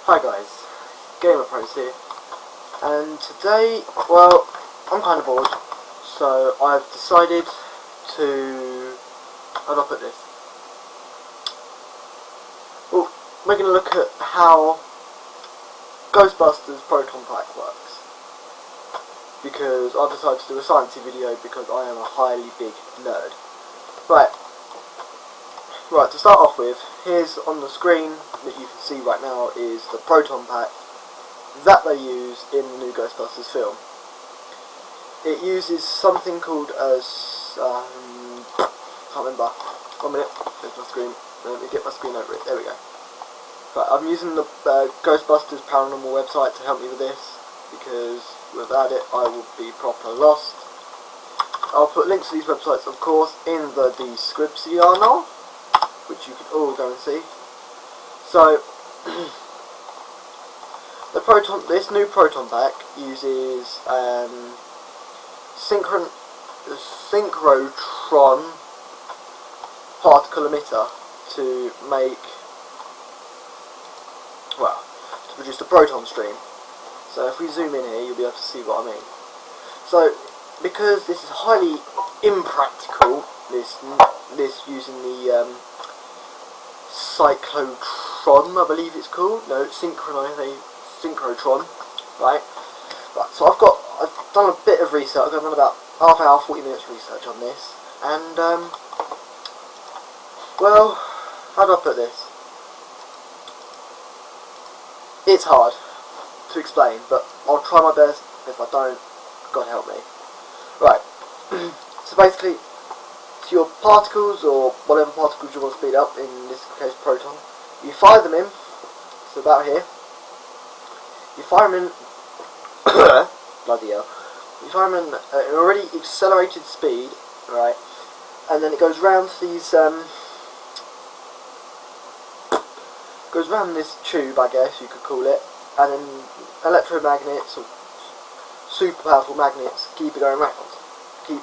Hi guys, Gamer Pros here, and today, well, I'm kind of bored, so I've decided to, how do I put this? Well, we're going to look at how Ghostbusters proton pack works, because I've decided to do a sciencey video because I am a highly big nerd. Right, to start off with, here's on the screen that you can see right now is the proton pack that they use in the new Ghostbusters film. It uses something called as, can't remember, 1 minute, there's my screen, let me get my screen over it, there we go. Right, I'm using the Ghostbusters paranormal website to help me with this, because without it I will be proper lost. I'll put links to these websites, of course, in the description, which you can all go and see. So, this new proton pack uses synchrotron particle emitter to produce the proton stream. So if we zoom in here, you'll be able to see what I mean. So, because this is highly impractical, this using the cyclotron, I believe it's called. No, synchrotron. Right. So I've done a bit of research. I've done about half hour, 40 minutes research on this, and well, how do I put this? It's hard to explain, but I'll try my best. If I don't, God help me. Right. So basically, to your particles, or whatever particles you want to speed up, in this case proton, you fire them in, so about here, you fire them in, bloody hell, you fire them in an already accelerated speed, right, and then it goes round these, goes round this tube, I guess you could call it, and then electromagnets, or super powerful magnets, keep it going round, keep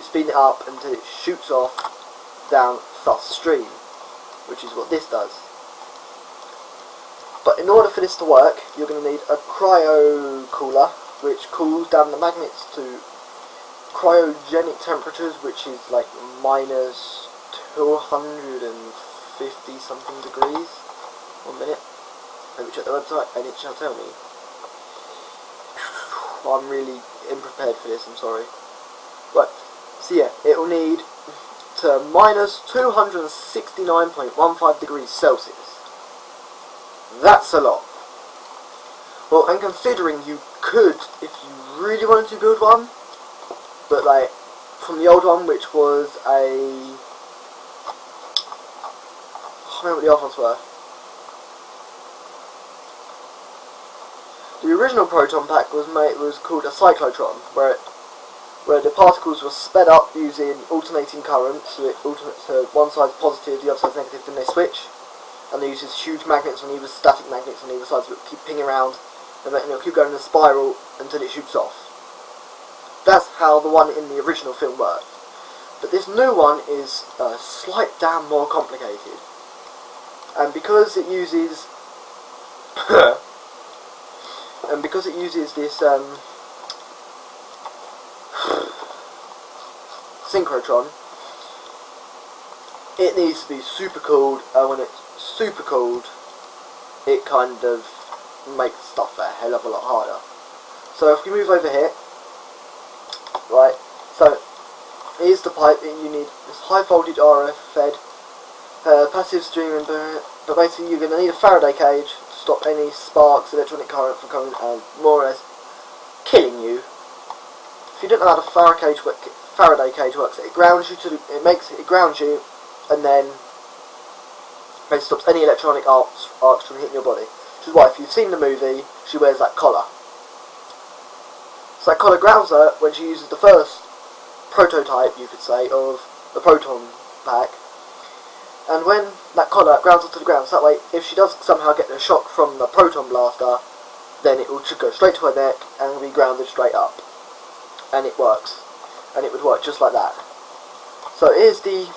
speeding it up until it shoots off down the stream, which is what this does. But in order for this to work, you're going to need a cryo cooler, which cools down the magnets to cryogenic temperatures, which is like minus 250 something degrees. 1 minute, let me check the website and it shall tell me. I'm really unprepared for this, I'm sorry. Right, so yeah, it will need to minus 269.15 degrees Celsius. That's a lot. Well, and considering you could, if you really wanted to build one, but like, from the old one, which was a, I can't remember what the other ones were. The original proton pack was called a cyclotron, where the particles were sped up using alternating current, so it alternates, so one side's positive, the other side's negative, then they switch, and they use these huge magnets on either, static magnets on either side, so it keep pinging around, and it'll keep going in a spiral until it shoots off. That's how the one in the original film worked. But this new one is a slight damn more complicated, and because it uses this synchrotron, it needs to be super cooled, and when it's super cooled, it kind of makes stuff a hell of a lot harder. So if you move over here, right, so here's the pipe, you need this high voltage RF fed, passive streaming, but basically you're going to need a Faraday cage to stop any sparks, electronic current from coming and more or less killing you. If you don't know how the Faraday cage works, it grounds you it grounds you, and then it stops any electronic arcs from hitting your body. Which is why, if you've seen the movie, she wears that collar. So that collar grounds her when she uses the first prototype, you could say, of the proton pack. And when that collar grounds her to the ground, so that way, if she does somehow get a shock from the proton blaster, then it will go straight to her neck and be grounded straight up. And it works. And it would work just like that. So here's the,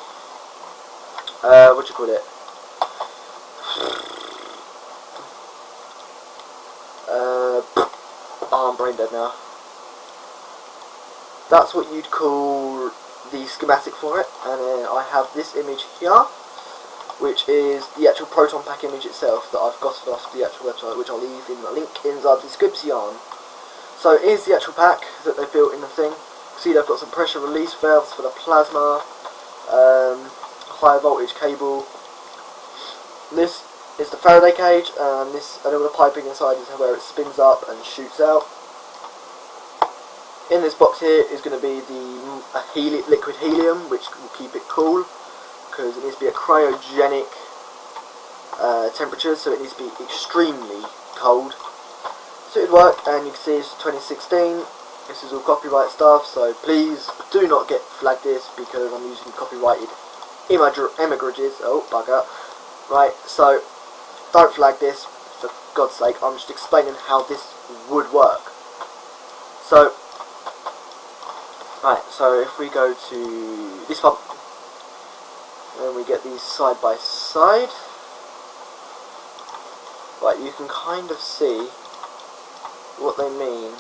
brain dead now. That's what you'd call the schematic for it, and then I have this image here, which is the actual proton pack image itself that I've got off the actual website, which I'll leave in the link in the description. So here's the actual pack that they built in the thing. See, they've got some pressure release valves for the plasma, high voltage cable. This is the Faraday cage, and all the piping inside is where it spins up and shoots out. In this box here is going to be the liquid helium, which will keep it cool, because it needs to be at cryogenic temperatures, so it needs to be extremely cold. So it'd work, and you can see it's 2016. This is all copyright stuff, so please do not get flagged this, because I'm using copyrighted images. Oh, bugger. Right, so don't flag this, for God's sake. I'm just explaining how this would work. So, right, so if we go to this one, and we get these side by side, right, you can kind of see what they mean.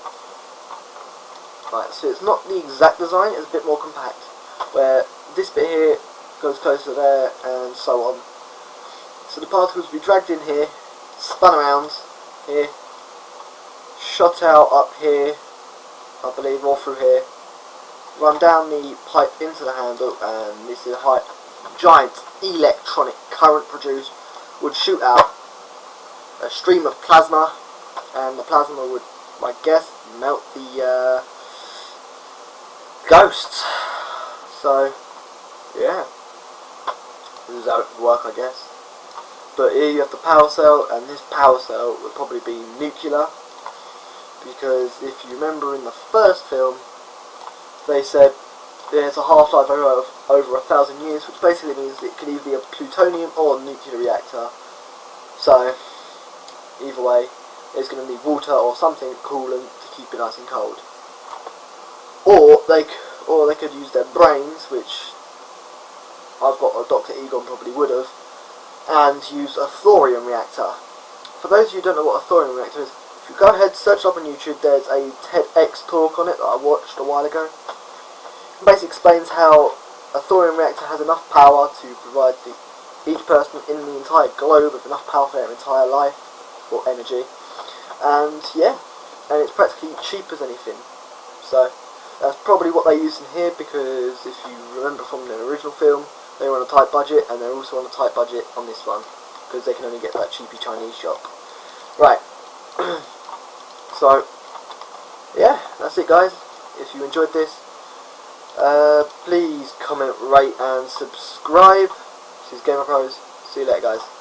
Right, so it's not the exact design, it's a bit more compact, where this bit here goes closer there, and so on. So the particles will be dragged in here, spun around here, shot out up here, I believe, or through here, run down the pipe into the handle, and this is a giant electronic current produced, would shoot out a stream of plasma, and the plasma would, I guess, melt the ghosts. So, yeah, this is how it would work, I guess. But here you have the power cell, and this power cell would probably be nuclear, because if you remember in the first film, they said there's a half-life of over 1,000 years, which basically means it could either be a plutonium or a nuclear reactor. So, either way, there's going to need water or something coolant to keep it nice and cold. Or they could use their brains, which I've got a Dr. Egon probably would have, and use a thorium reactor. For those of you who don't know what a thorium reactor is, if you go ahead, search up on YouTube, there's a TEDx talk on it that I watched a while ago. It basically explains how a thorium reactor has enough power to provide each person in the entire globe with enough power for their entire life, or energy. And yeah, and it's practically cheap as anything. So that's probably what they use in here, because if you remember from the original film, they were on a tight budget, and they're also on a tight budget on this one, because they can only get that cheapy Chinese shop. Right, so, yeah, that's it guys. If you enjoyed this, please comment, rate and subscribe. This is Gamer Pros. See you later guys.